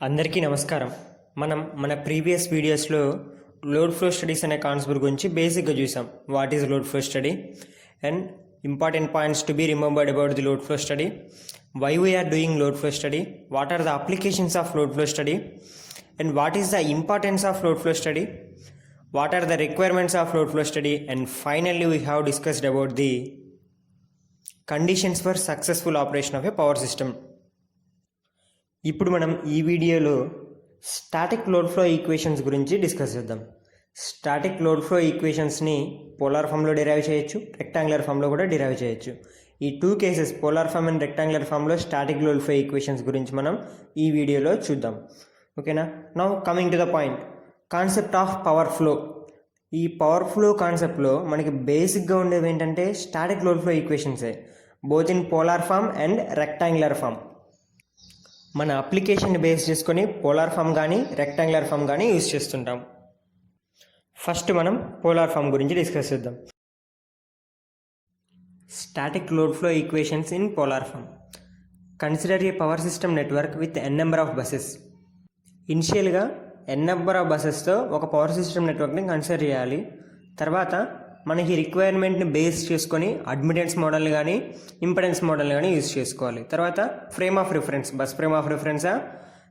అందరికీ నమస్కారం. మన ప్రీవియస్ వీడియోస్లో లోడ్ ఫ్లో స్టడీస్ అనే కాన్సెప్ట్ గురించి బేసిక్గా చూసాం. What is load flow study and important points to be remembered about the load flow study, why we are doing load flow study, what are the applications of load flow study and what is the importance of load flow study, what are the requirements of load flow study, and finally we have discussed about the conditions for successful operation of a power system. ఇప్పుడు మనం ఈ వీడియోలో static load flow equations గురించి discuss చేద్దాం. Static load flow ఈక్వేషన్స్ని polar ఫామ్లో derive చేయొచ్చు, rectangular ఫామ్లో కూడా డిరైవ్ చేయొచ్చు. ఈ two cases polar form and rectangular ఫామ్లో స్టాటిక్ లోడ్ ఫ్లో ఈక్వేషన్స్ గురించి మనం ఈ వీడియోలో చూద్దాం. ఓకేనా? Now coming to the point, concept of power flow. ఈ పవర్ ఫ్లో కాన్సెప్ట్లో మనకి బేసిక్గా ఉండేవి ఏంటంటే స్టాటిక్ లోడ్ ఫ్లో ఈక్వేషన్సే, both in polar form and rectangular form. మన అప్లికేషన్ బేస్ చేసుకొని పోలార్ ఫామ్ కానీ రెక్టాంగులర్ ఫామ్ కానీ యూజ్ చేస్తుంటాం. ఫస్ట్ మనం పోలార్ ఫామ్ గురించి డిస్కస్ చేద్దాం. Static load flow equations in polar form. Consider a power system network with n number of buses. ఇనిషియల్గా n number of బసెస్తో ఒక పవర్ సిస్టమ్ నెట్వర్క్ని కన్సిడర్ చేయాలి. తర్వాత మనకి రిక్వైర్మెంట్ని బేస్ చేసుకొని అడ్మిటెన్స్ మోడల్ని కానీ ఇంపెడెన్స్ మోడల్ని కానీ యూజ్ చేసుకోవాలి. తర్వాత frame of reference, bus frame of రిఫరెన్సా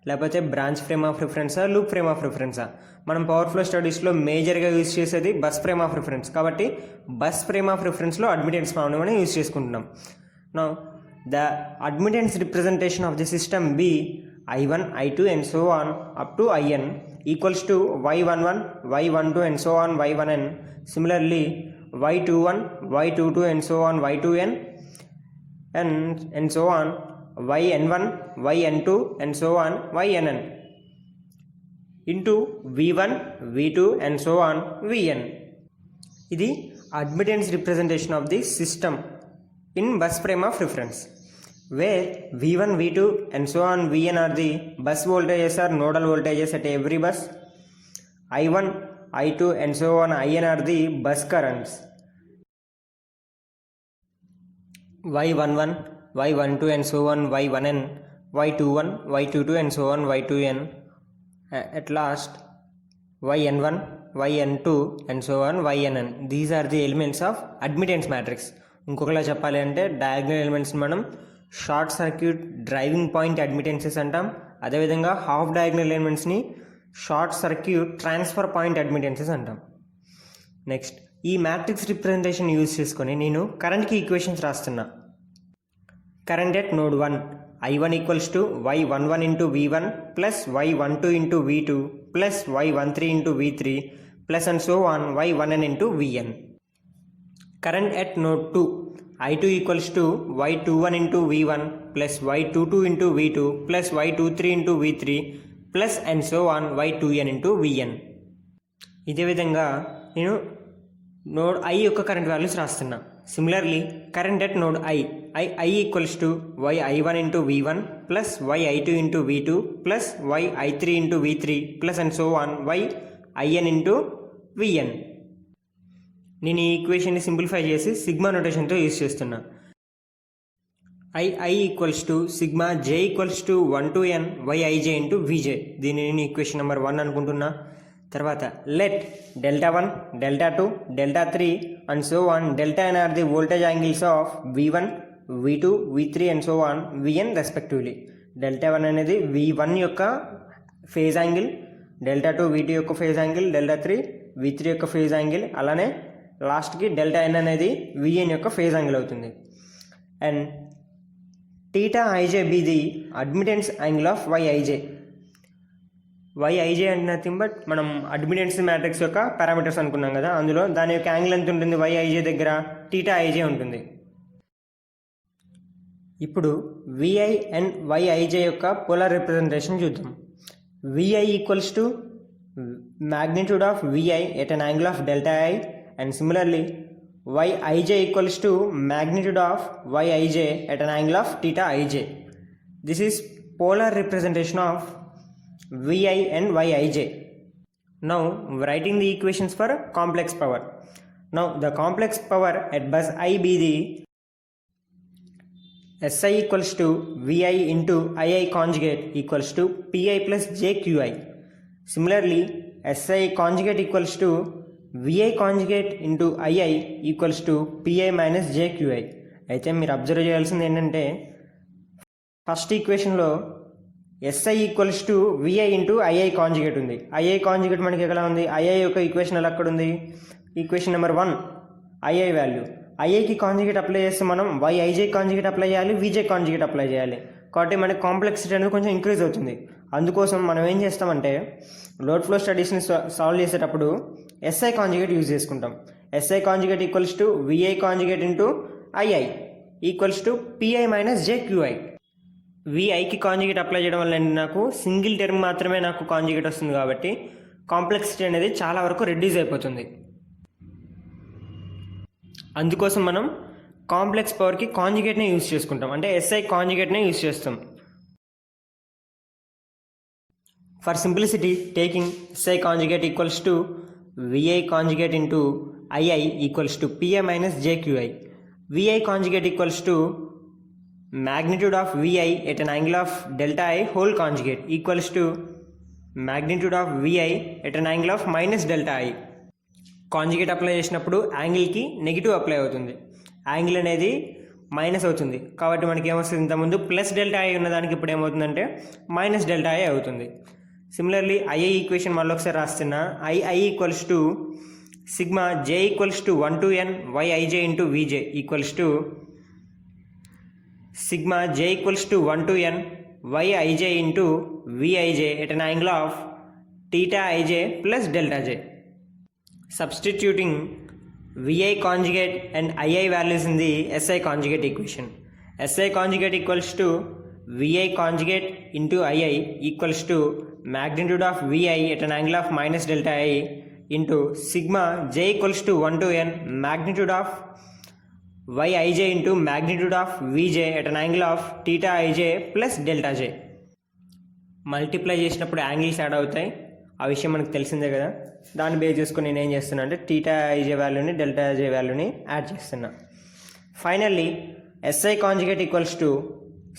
లేకపోతే బ్రాంచ్ ఫ్రేమ్ ఆఫ్ రిఫరెన్సా, లూప్ ఫ్రేమ్ ఆఫ్ రిఫరెన్సా. మనం పవర్ ఫ్లో స్టడీస్లో మేజర్గా యూజ్ చేసేది బస్ ఫ్రేమ్ ఆఫ్ రిఫరెన్స్, కాబట్టి బస్ ఫ్రేమ్ ఆఫ్ రిఫరెన్స్లో అడ్మిటెన్స్ మోడల్ని మనం యూజ్ చేసుకుంటున్నాం. Now the admittance representation of the system be I1, I2 and so on up to In equals to Y11, Y12 and so on Y1n. Similarly Y21, Y22 and so on Y2n and so on Yn1, Yn2 and so on Ynn into V1, V2 and so on Vn. ఇది admittance representation of the system in bus frame of reference, where V1, V2 and so on Vn are the bus voltages or nodal voltages at every bus. I1, I2 and so on In are the bus currents. Y11, Y12 and so on Y1n, Y21, Y22 and so on Y2n. At last Yn1, Yn2 and so on Ynn. These are the elements of admittance matrix. ఇంకొకలా చెప్పాలి అంటే diagonal elements మనం short circuit driving point admittances అంటాం. అదేవిధంగా off diagonal ఎలిమెంట్స్ని short circuit transfer point admittances అంటాం. Next, ఈ matrix representation use చేసుకొని నేను కరెంట్కి ఈక్వేషన్స్ రాస్తున్నా. Current at node 1 I1 equals to Y11 into V1 plus Y12 into V2 plus Y13 into V3 plus and so on Y1n into Vn. Current at node 2 I2 equals to Y21 into V1 plus Y22 into V2 plus Y23 into V3 plus and so on Y2n into Vn. ఇదే విధంగా నేను node I యొక్క current values రాస్తున్నా. Similarly current at node I equals to Y11 into V1 plus Y12 into V2 plus Y13 into V3 plus and so on Yn into Vn. నేను ఈ ఈక్వేషన్ని simplify చేసి sigma నోటేషన్తో use చేస్తున్నా. I equals to sigma J equals to 1 to n Yij into Vj. దీన్ని నేను equation number 1 అనుకుంటున్నా. తర్వాత let Δ1, Δ2, Δ3 and so on Δn are the voltage angles of V1, V2, V3 and so on Vn respectively. Δ1 అనేది V1 యొక్క phase angle, Δ2 V2 యొక్క phase angle, Δ3 V3 యొక్క phase angle, అలానే లాస్ట్కి Δn అనేది Vn యొక్క ఫేజ్ యాంగిల్ అవుతుంది. And theta IJ be the admittance angle of Yij. Yij అంటే నథింగ్ బట్ మనం అడ్మిటెన్స్ మ్యాట్రిక్స్ యొక్క పారామీటర్స్ అనుకున్నాం కదా, అందులో దాని యొక్క యాంగిల్ ఎంత ఉంటుంది Yij దగ్గర? టీటా ఐజే ఉంటుంది. ఇప్పుడు Vi అండ్ Yij యొక్క పోలార్ రిప్రజెంటేషన్ చూద్దాం. Vi equals to magnitude of Vi at an angle of delta I, and similarly Yij equals to magnitude of Yij at an angle of theta ij. This is polar representation of Vi and Yij. Now writing the equations for complex power. Now the complex power at bus I be the SI equals to VI into II conjugate equals to PI plus JQI. Similarly, SI conjugate equals to VI conjugate into II equals to PI minus JQI. అయితే మీరు observe చేయాల్సింది ఏంటంటే first ఈక్వేషన్లో SI equals to VI into II conjugate ఉంది. II conjugate మనకి ఎలా ఉంది? II యొక్క ఈక్వేషన్ ఎలా అక్కడ ఉంది? Equation number 1 II value. IIకి కాంజుగేట్ అప్లై చేస్తే మనం YIJ కాంజుగేట్ అప్లై చేయాలి, VJ కాంజుగేట్ అప్లై చేయాలి. కాబట్టి మనకి కాంప్లెక్సిటీ అనేది కొంచెం ఇంక్రీజ్ అవుతుంది. అందుకోసం మనం ఏం చేస్తామంటే లోడ్ ఫ్లో స్టడీస్ని సాల్వ్ చేసేటప్పుడు SI కాంజుగేట్ యూజ్ చేసుకుంటాం. SI conjugate equals to VI conjugate into II equals to PI minus JQI. VIకి కాంజుగేట్ అప్లై చేయడం వల్ల నాకు సింగిల్ టర్మ్ మాత్రమే నాకు కాంజుగేట్ వస్తుంది కాబట్టి కాంప్లెక్సిటీ అనేది చాలా వరకు రెడ్యూస్ అయిపోతుంది. అందుకోసం మనం కాంప్లెక్స్ పవర్కి కాంజుగేట్నే యూజ్ చేసుకుంటాం, అంటే SI కాంజుగేట్నే యూజ్ చేస్తాం. For simplicity taking SI conjugate equals to VI conjugate into II equals to PI minus JQI. VI conjugate equals to magnitude of VI at an angle of delta I whole conjugate equals to magnitude of VI at an angle of minus delta I. Conjugate apply చేసినప్పుడు యాంగిల్కి negative apply అవుతుంది, angle అనేది minus అవుతుంది. కాబట్టి మనకి ఏమొస్తుంది? ఇంతకుముందు plus delta I ఉన్నదానికి ఇప్పుడు ఏమవుతుందంటే మైనస్ డెల్టా ఐ అవుతుంది. సిమిలర్లీ II ఈక్వేషన్ మళ్ళీ ఒకసారి రాస్తున్నా. II equals to sigma J equals to 1 to n YIJ into VJ equals to sigma j equals to 1 to n yij into vij at an angle of theta ij plus delta j. Substituting vi conjugate and ii values in the SI conjugate equation. SI conjugate equals to vi conjugate into ii equals to magnitude of vi at an angle of minus delta I into sigma j equals to 1 to n magnitude of YIJ into magnitude of VJ at an angle of theta IJ plus delta J. Multiply చేసినప్పుడు angles add అవుతాయి, ఆ విషయం మనకు తెలిసిందే కదా. దాన్ని base చేసుకుని నేను ఏం చేస్తున్నా అంటే theta IJ వాల్యూని delta J వాల్యూని యాడ్ చేస్తున్నా. Finally SI conjugate equals to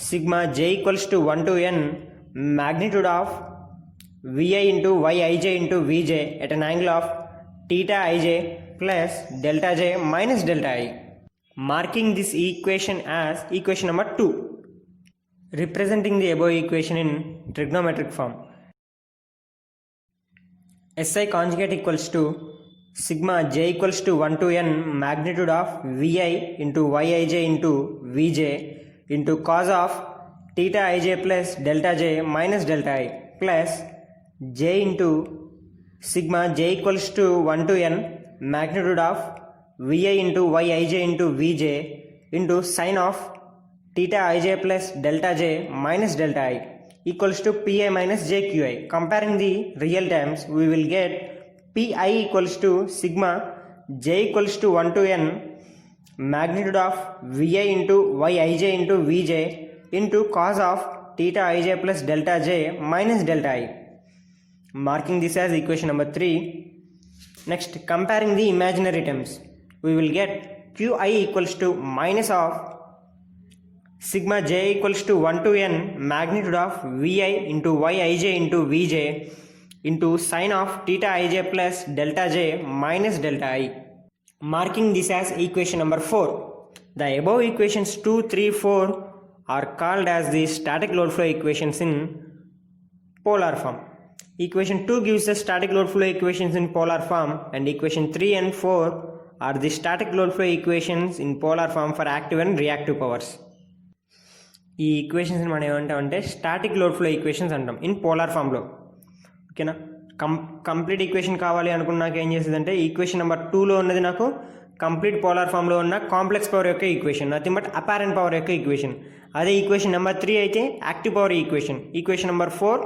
sigma J equals to 1 to n magnitude of VI into YIJ into VJ at an angle of theta IJ plus delta J minus delta I. Marking this equation as equation number 2, representing the above equation in trigonometric form. SI conjugate equals to sigma j equals to 1 to n magnitude of Vi into Yij into Vj into cos of theta ij plus delta j minus delta I plus j into sigma j equals to 1 to n magnitude of Vi into Yij into Vj into sin of theta ij plus delta j minus delta I equals to Pi minus JQI. Comparing the real terms, we will get Pi equals to sigma j equals to 1 to n magnitude of Vi into Yij into Vj into cos of theta ij plus delta j minus delta I. Marking this as equation number 3. Next, comparing the imaginary terms, we will get Qi equals to minus of sigma j equals to 1 to n magnitude of Vi into Yij into Vj into sin of theta ij plus delta j minus delta I. Marking this as equation number 4. The above equations 2, 3, 4 are called as the static load flow equations in polar form. Equation 2 gives the static load flow equations in polar form, and equation 3 and 4 are the static load flow equations in polar form for active and reactive powers. ఈ equations మనం ఏమంటామంటే static load flow equations అంటాం in polar ఫామ్లో. ఓకేనా? Complete equation కావాలి అనుకున్న నాకు ఏం చేసేదంటే ఈక్వేషన్ నెంబర్ 2లో ఉన్నది నాకు కంప్లీట్ పోలార్ ఫామ్లో ఉన్న కాంప్లెక్స్ పవర్ యొక్క equation, nothing but apparent power యొక్క ఈక్వేషన్. అదే ఈక్వేషన్ నెంబర్ 3 అయితే active power equation, equation number 4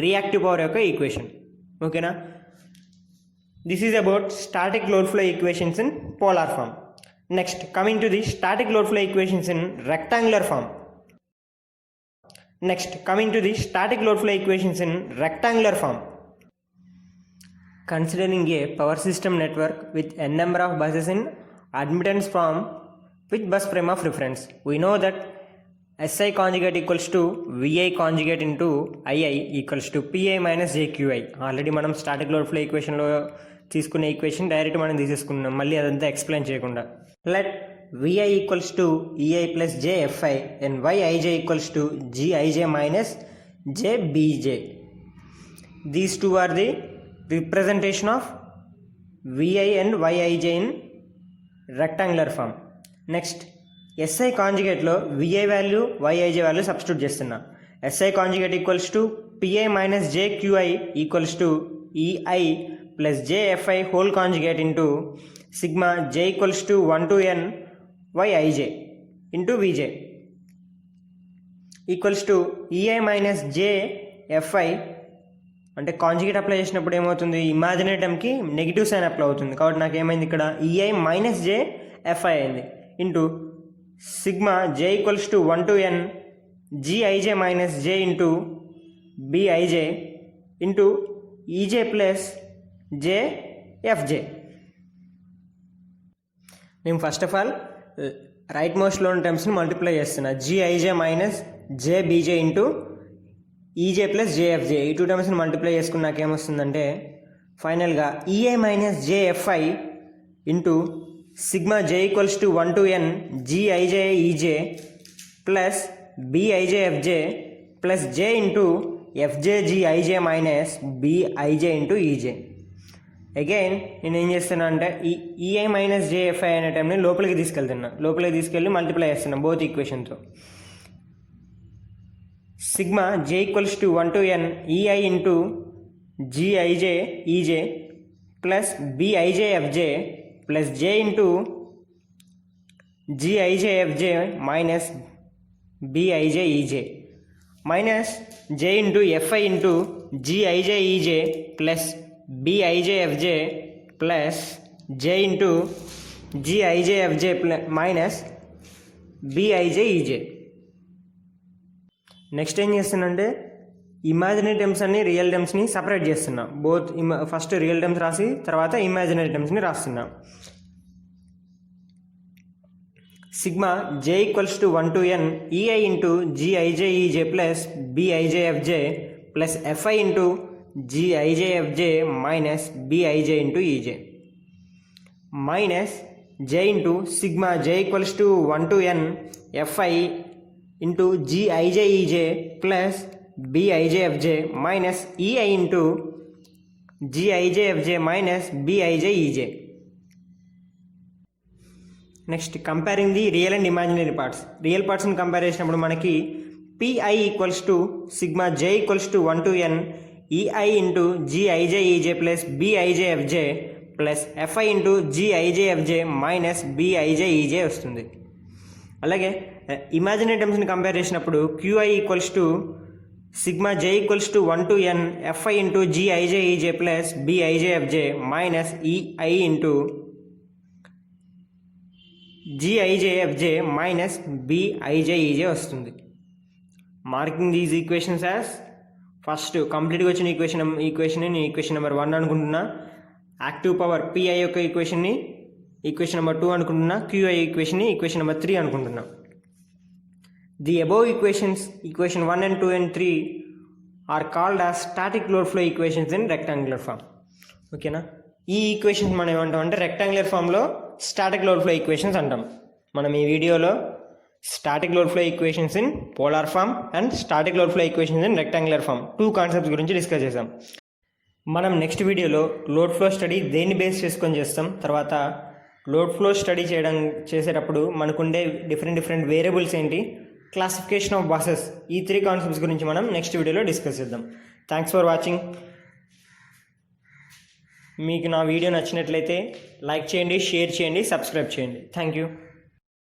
reactive power యొక్క ఈక్వేషన్. ఓకేనా? This is about static load flow equations in polar form. Next, coming to the static load flow equations in rectangular form. Next, coming to the static load flow equations in rectangular form. Considering a power system network with n number of buses in admittance form with bus frame of reference, we know that SI conjugate equals to VI conjugate into II equals to PI minus JQI. Already మనం static load flow ఈక్వేషన్లో తీసుకునే equation direct మనం తీసేసుకున్నాం, మళ్ళీ అదంతా explain చేయకుండా. Let VI equals to EI plus JFI and YIJ equals to GIJ minus JBJ. These two are the representation of VI and YIJ in rectangular form. Next, SI కాంజుగేట్లో VI value YIJ value substitute చేస్తున్నా. SI conjugate equals to PI minus JQI equals to EI plus JFI whole conjugate into sigma J equals to 1 to n YIJ into VJ equals to EI minus JFI. అంటే conjugate apply చేసినప్పుడు ఏమవుతుంది, imaginary టర్మ్కి negative sign apply అవుతుంది, కాబట్టి నాకు ఏమైంది ఇక్కడ EI minus JFI అయింది into sigma J equals to 1 to n GIJ minus J into BIJ into EJ plus JFJ. నేను ఫస్ట్ ఆఫ్ ఆల్ రైట్ మోస్ట్లో ఉన్న టర్మ్స్ని మల్టిప్లై చేస్తున్నా. GIJ minus JBJ into EJ plus JFJ. ఈ two టర్మ్స్ని multiply చేసుకున్నాక ఏమొస్తుందంటే ఫైనల్గా EI minus JFI into sigma J equals to 1 to n GIJ EJ plus BIJ FJ plus J into FJ GIJ minus BIJ into EJ. Again నేను ఏం చేస్తున్నా అంటే ఈ EI minus JFI అనే టైంని లోపలికి తీసుకెళ్తున్నా, తీసుకెళ్ళి మల్టిప్లై చేస్తున్నా బోత్ ఈక్వేషన్తో. Sigma J equals to 1 to n EI into GIJ EJ plus BIJ FJ plus J into GIJ FJ minus BIJ EJ minus J into FI into GIJ EJ plus BIJ FJ plus J into GIJ FJ minus BIJ EJ. Next ఏం చేస్తున్నానంటే imaginary terms అన్ని real టర్మ్స్ని సపరేట్ చేస్తున్నా. First real terms రాసి తర్వాత imaginary టర్మ్స్ని రాస్తున్నా. Sigma J equals to 1 to n EI into GIJ EJ plus BIJ FJ plus FI into GIJ FJ minus BIJ into EJ minus J into sigma J equals to 1 to n FI into GIJ EJ plus BIJ FJ minus EI into GIJ FJ minus BIJ EJ. Next comparing the real and imaginary parts. Real పార్ట్స్ని compare చేసినప్పుడు మనకి PI equals to sigma J equals to 1 to n EI into GIJ EJ plus BIJ FJ plus FI into GIJ FJ minus BIJ EJ వస్తుంది. అలాగే imaginary టర్మ్స్ని compare చేసినప్పుడు QI equals to sigma J equals to 1 to n FI into GIJ EJ plus BIJ FJ minus EI into GIJ FJ minus BIJ EJ వస్తుంది. Marking these equations as first కంప్లీట్గా వచ్చిన equation నేను equation number 1 అనుకుంటున్నా. Active power PI యొక్క equation number 2 అనుకుంటున్నా. QI equation number 3 అనుకుంటున్నా. The above equations equation 1 and 2 and 3 are called as static load flow equations in rectangular form. ఓకేనా, ఈ equations మనం ఏమంటాం అంటే రెక్టాంగులర్ ఫామ్లో స్టాటిక్ లోడ్ ఫ్లో ఈక్వేషన్స్ అంటాం. మనం ఈ వీడియోలో static load flow equations in polar form and static load flow equations in rectangular form 2 concepts గురించి డిస్కస్ చేసాం. మనం నెక్స్ట్ వీడియోలో లోడ్ ఫ్లో స్టడీ దేన్ని బేస్ చేసుకొని చేస్తాం, తర్వాత లోడ్ ఫ్లో స్టడీ చేసేటప్పుడు మనకుండే డిఫరెంట్ వేరియబుల్స్ ఏంటి, క్లాసిఫికేషన్ ఆఫ్ బసెస్, ఈ 3 కాన్సెప్ట్స్ గురించి మనం నెక్స్ట్ వీడియోలో డిస్కస్ చేద్దాం. Thanks for watching. మీకు నా వీడియో నచ్చినట్లయితే లైక్ చేయండి, షేర్ చేయండి, సబ్స్క్రైబ్ చేయండి. Thank you.